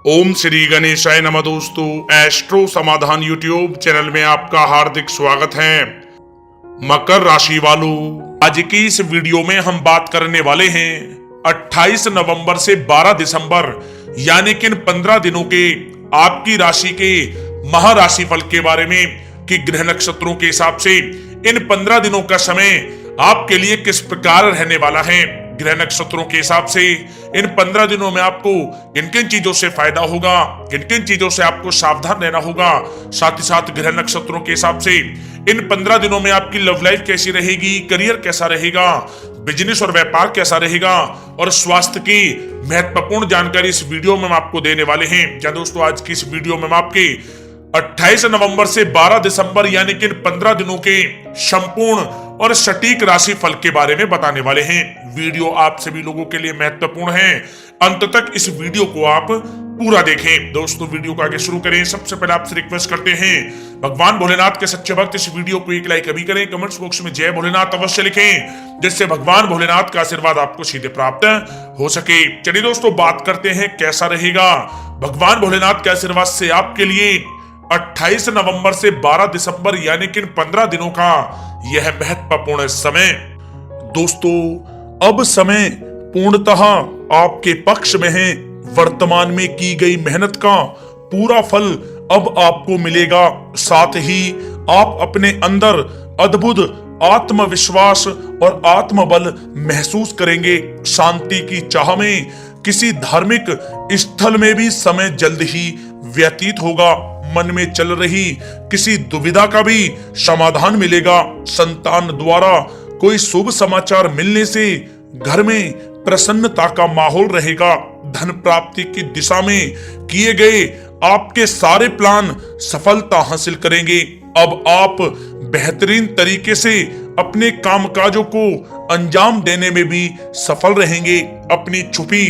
ओम श्री गणेशाय नमः। दोस्तों, एस्ट्रो समाधान यूट्यूब चैनल में आपका हार्दिक स्वागत है। मकर राशि वालों, आज की इस वीडियो में हम बात करने वाले हैं 28 नवंबर से 12 दिसंबर यानी कि इन 15 दिनों के आपकी राशि के महाराशि फल के बारे में कि ग्रह नक्षत्रों के हिसाब से इन 15 दिनों का समय आपके लिए किस प्रकार रहने वाला है। ग्रह नक्षत्रों के हिसाब से इन 15 दिनों में आपको किन किन चीजों से फायदा होगा, किन किन चीजों से आपको सावधान रहना होगा। साथ ही साथ ग्रह नक्षत्रों के हिसाब से इन 15 दिनों में आपकी लव लाइफ कैसी रहेगी, करियर कैसा रहेगा, बिजनेस और व्यापार कैसा रहेगा और स्वास्थ्य की महत्वपूर्ण जानकारी इस वीडियो में हम आपको देने वाले हैं। क्या दोस्तों, आज की इस वीडियो में हम आपके 28 नवंबर से 12 दिसंबर यानी कि इन 15 दिनों के संपूर्ण और सटीक राशि फल के बारे में बताने वाले हैं। वीडियो आप सभी लोगों के लिए महत्वपूर्ण है, अंत तक इस वीडियो को आप पूरा देखें। दोस्तों, वीडियो को आगे शुरू करें सबसे पहले आपसे रिक्वेस्ट करते हैं, भगवान भोलेनाथ के सच्चे भक्त इस वीडियो को एक लाइक अभी करें, कमेंट्स बॉक्स में जय भोलेनाथ अवश्य लिखें, जिससे भगवान भोलेनाथ का आशीर्वाद आपको सीधे प्राप्त हो सके। चलिए दोस्तों, बात करते हैं कैसा रहेगा भगवान भोलेनाथ के आशीर्वाद से आपके लिए 28 नवंबर से 12 दिसंबर यानी कि 15 दिनों का यह महत्वपूर्ण समय। दोस्तों, अब समय पूर्णतः आपके पक्ष में है। वर्तमान में की गई मेहनत का पूरा फल अब आपको मिलेगा। साथ ही आप अपने अंदर अद्भुत आत्मविश्वास और आत्मबल महसूस करेंगे। शांति की चाह में किसी धार्मिक स्थल में भी समय जल्द ही व्यतीत होगा। मन में चल रही किसी दुविधा का भी समाधान मिलेगा। संतान द्वारा कोई शुभ समाचार मिलने से घर में प्रसन्नता का माहौल रहेगा। धन प्राप्ति की दिशा में किए गए आपके सारे प्लान सफलता हासिल करेंगे। अब आप बेहतरीन तरीके से अपने कामकाजों को अंजाम देने में भी सफल रहेंगे। अपनी छुपी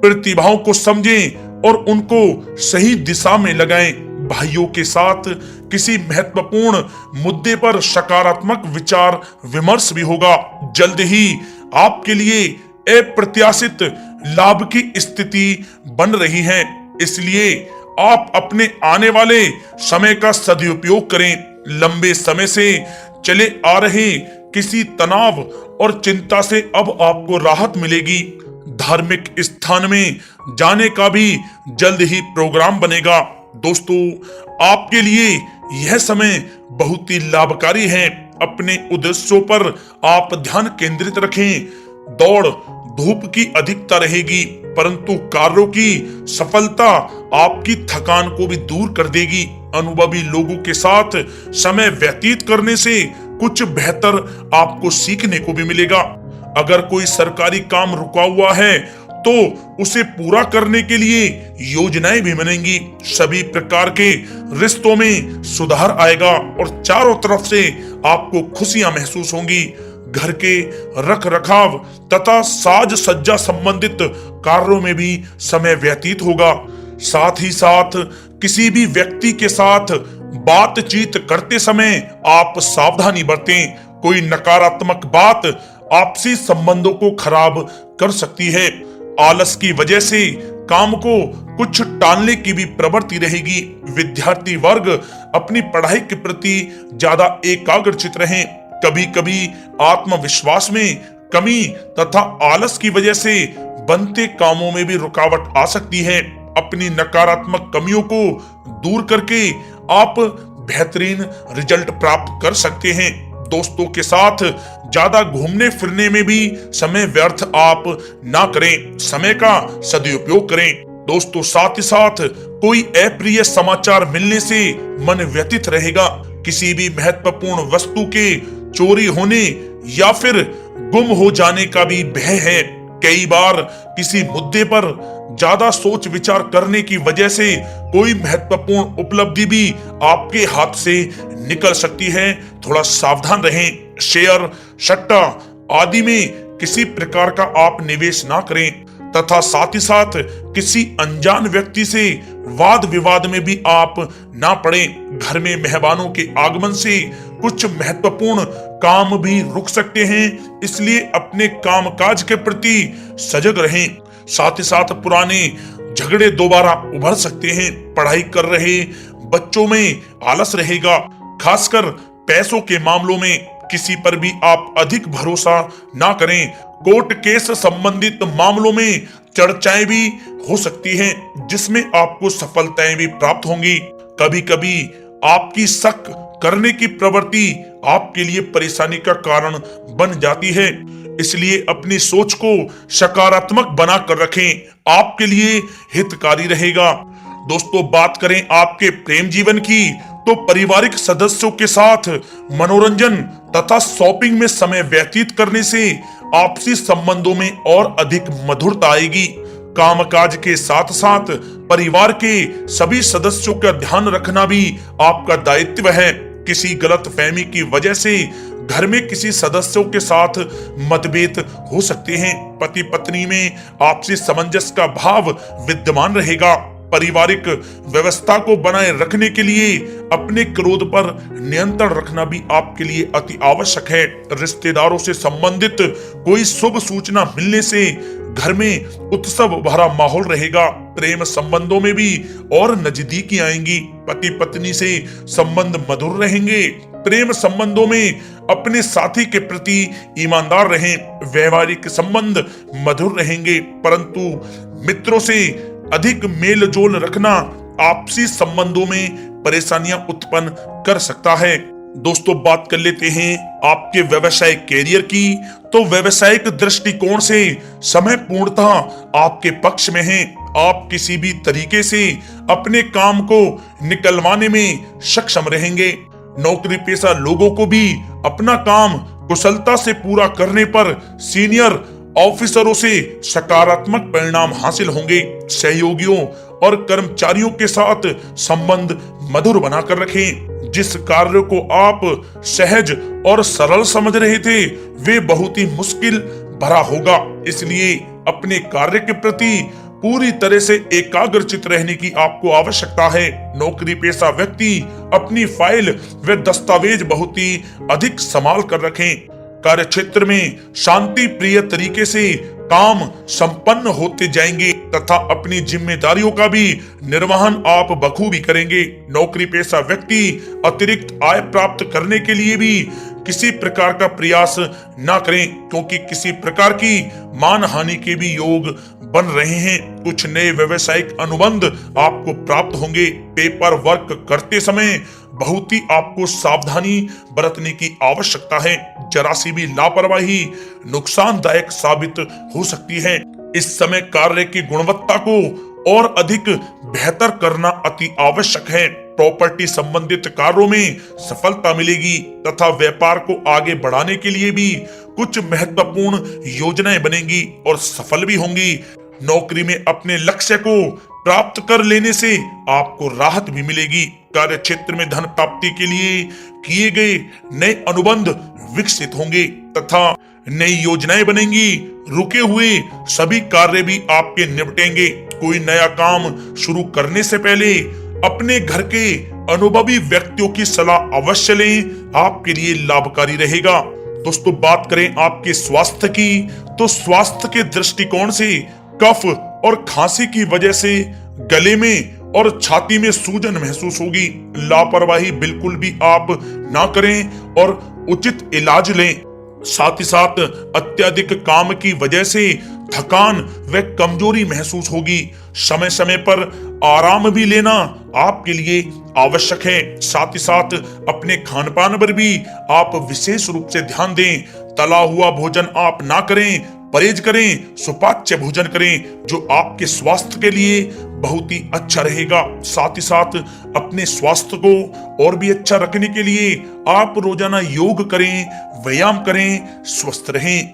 प्रतिभाओं को समझें और उनको सही दिशा में लगाएं। भाइयों के साथ किसी महत्वपूर्ण मुद्दे पर सकारात्मक विचार विमर्श भी होगा। जल्द ही आपके लिए अप्रत्याशित लाभ की स्थिति बन रही है, इसलिए आप अपने आने वाले समय का सदुपयोग करें। लंबे समय से चले आ रहे किसी तनाव और चिंता से अब आपको राहत मिलेगी। धार्मिक स्थान में जाने का भी जल्द ही प्रोग्राम बनेगा। दोस्तों, आपके लिए यह समय बहुत ही लाभकारी है। अपने उद्देश्यों पर आप ध्यान केंद्रित रखें। दौड़ धूप की अधिकता रहेगी, परंतु कार्यों की सफलता आपकी थकान को भी दूर कर देगी। अनुभवी लोगों के साथ समय व्यतीत करने से कुछ बेहतर आपको सीखने को भी मिलेगा। अगर कोई सरकारी काम रुका हुआ है तो उसे पूरा करने के लिए योजनाएं भी बनेंगी। सभी प्रकार के रिश्तों में सुधार आएगा और चारों तरफ से आपको खुशियां महसूस होंगी। घर के रख रखाव तथा साज सज्जा संबंधित कार्यों में भी समय व्यतीत होगा। साथ ही साथ किसी भी व्यक्ति के साथ बातचीत करते समय आप सावधानी बरतें। कोई नकारात्मक बात आपसी संबंधों को खराब कर सकती है। आलस की वजह से काम को कुछ टालने की भी प्रवृत्ति रहेगी। विद्यार्थी वर्ग अपनी पढ़ाई के प्रति ज्यादा एकाग्रचित रहें। कभी कभी आत्मविश्वास में कमी तथा आलस की वजह से बनते कामों में भी रुकावट आ सकती है। अपनी नकारात्मक कमियों को दूर करके आप बेहतरीन रिजल्ट प्राप्त कर सकते हैं। दोस्तों के साथ ज्यादा घूमने फिरने में भी समय व्यर्थ आप ना करें, समय का सदुपयोग करें। दोस्तों, साथ ही साथ कोई अप्रिय समाचार मिलने से मन व्यथित रहेगा। किसी भी महत्वपूर्ण वस्तु के चोरी होने या फिर गुम हो जाने का भी भय है। कई बार किसी मुद्दे पर ज्यादा सोच विचार करने की वजह से कोई महत्वपूर्ण उपलब्धि भी आपके हाथ से निकल सकती है। थोड़ा सावधान रहें। शेयर सट्टा आदि में किसी प्रकार का आप निवेश ना करें तथा साथ ही साथ किसी अनजान व्यक्ति से वाद विवाद में भी आप ना पड़ें। घर में मेहमानों के आगमन से कुछ महत्वपूर्ण काम भी रुक सकते हैं, इसलिए अपने कामकाज के प्रति सजग रहें। साथ ही साथ पुराने झगड़े दोबारा उभर सकते हैं। पढ़ाई कर रहे बच्चों में आलस रहेगा। खासकर पैसों के मामलों में किसी पर भी आप अधिक भरोसा ना करें। कोर्ट केस संबंधित मामलों में चर्चाएं भी हो सकती हैं, जिसमें आपको सफलताएं भी प्राप्त होंगी। कभी कभी आपकी शक करने की प्रवृत्ति आपके लिए परेशानी का कारण बन जाती है, इसलिए अपनी सोच को सकारात्मक बनाकर रखें, आपके लिए हितकारी रहेगा। दोस्तों, बात करें आपके प्रेम जीवन की, तो पारिवारिक सदस्यों के साथ मनोरंजन तथा शॉपिंग में समय व्यतीत करने से आपसी संबंधों में और अधिक मधुरता आएगी। कामकाज के साथ साथ परिवार के सभी सदस्यों का ध्यान रखना भी आपका दायित्व है। किसी गलतफहमी की वजह से घर में किसी सदस्यों के साथ मतभेद हो सकते हैं। पति पत्नी में आपसी सामंजस्य का भाव विद्यमान रहेगा। पारिवारिक व्यवस्था को बनाए रखने के लिए अपने क्रोध पर नियंत्रण रखना भी आपके लिए अति आवश्यक है। रिश्तेदारों से संबंधित कोई शुभ सूचना मिलने से घर में उत्सव भरा माहौल रहेगा। प्रेम संबंधों में भी और नजदीकी आएंगी। पति पत्नी से संबंध मधुर रहेंगे। प्रेम संबंधों में अपने साथी के प्रति ईमानदार रहें। वैवाहिक संबंध मधुर रहेंगे, परंतु मित्रों से अधिक मेल जोल रखना आपसी संबंधों में परेशानियां उत्पन्न कर सकता है। दोस्तों, बात कर लेते हैं आपके व्यवसायिक कैरियर की। तो व्यवसायिक दृष्टिकोण से समय पूर्णतः आपके पक्ष में है। आप किसी भी तरीके से अपने काम को निकलवाने में सक्षम रहेंगे। नौकरी पेशा लोगों को भी अपना काम कुशलता से पूरा करने पर सीनियर ऑफिसरों से सकारात्मक परिणाम हासिल होंगे। सहयोगियों और कर्मचारियों के साथ संबंध मधुर बनाकर रखें। जिस कार्य को आप सहज और सरल समझ रहे थे, वे बहुत ही मुश्किल भरा होगा। इसलिए अपने कार्य के प्रति पूरी तरह से एकाग्रचित रहने की आपको आवश्यकता है। नौकरी पेशा व्यक्ति अपनी फाइल व दस्तावेज बहुत ही अधिक संभाल कर रखें। कार्य क्षेत्र में शांति प्रिय तरीके से काम संपन्न होते जाएंगे तथा अपनी जिम्मेदारियों का भी निर्वहन आप बखूबी करेंगे। नौकरी पेशा व्यक्ति अतिरिक्त आय प्राप्त करने के लिए भी किसी प्रकार का प्रयास ना करें, क्योंकि किसी प्रकार की मान हानि के भी योग बन रहे हैं। कुछ नए व्यवसायिक अनुबंध आपको प्राप्त होंगे। पेपर वर्क करते समय बहुत ही आपको सावधानी बरतने की आवश्यकता है। जरा सी भी लापरवाही नुकसानदायक साबित हो सकती है। इस समय कार्य की गुणवत्ता को और अधिक बेहतर करना अति आवश्यक है। प्रॉपर्टी संबंधित कार्यों में सफलता मिलेगी तथा व्यापार को आगे बढ़ाने के लिए भी कुछ महत्वपूर्ण योजनाएं बनेंगी और सफल भी होंगी। नौकरी में अपने लक्ष्य को प्राप्त कर लेने से आपको राहत भी मिलेगी। कार्य क्षेत्र में धन प्राप्ति के लिए किए गए नए अनुबंध विकसित होंगे तथा नई योजनाएं बनेंगी। रुके हुए सभी कार्य भी आपके निपटेंगे। कोई नया काम शुरू करने से पहले अपने घर के अनुभवी व्यक्तियों की सलाह अवश्य लें, आपके लिए लाभकारी रहेगा। दोस्तों, बात करें आपके स्वास्थ्य की, तो स्वास्थ्य के दृष्टिकोण से कफ और खांसी की वजह से गले में और छाती में सूजन महसूस होगी। लापरवाही बिल्कुल भी आप ना करें और उचित इलाज लें। साथ ही साथ अत्यधिक काम की वजह से थकान व कमजोरी महसूस होगी। समय समय पर आराम भी लेना आपके लिए आवश्यक है। साथ ही साथ अपने खान पान पर भी आप विशेष रूप से ध्यान दें। तला हुआ भोजन आप ना करें, परहेज करें, सुपाच्य भोजन करें, जो आपके स्वास्थ्य के लिए बहुत ही अच्छा रहेगा। साथ ही साथ अपने स्वास्थ्य को और भी अच्छा रखने के लिए आप रोजाना योग करें, व्यायाम करें, स्वस्थ रहें।